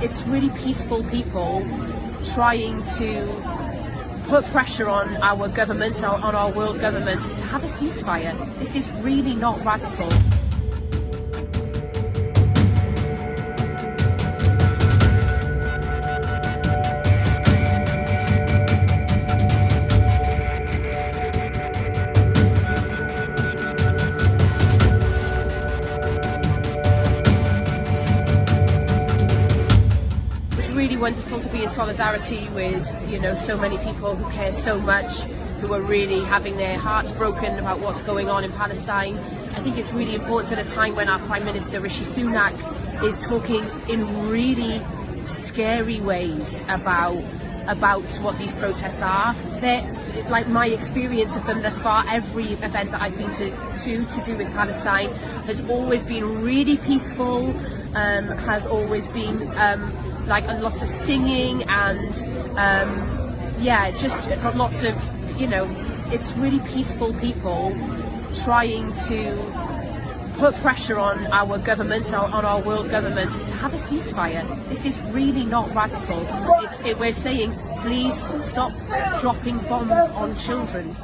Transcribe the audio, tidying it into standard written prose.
it's really peaceful people trying to put pressure on our government, on our world government, to have a ceasefire. This is really not radical. Really wonderful to be in solidarity with, you know, so many people who care so much, who are really having their hearts broken about what's going on in Palestine. I think it's really important at a time when our Prime Minister Rishi Sunak is talking in really scary ways about what these protests are. They're, like, my experience of them thus far, every event that I've been to do with Palestine has always been really peaceful, has always been like lots of singing and yeah, just lots of, you know, it's really peaceful people trying to put pressure on our government, on our world government, to have a ceasefire. This is really not radical. We're saying, please stop dropping bombs on children.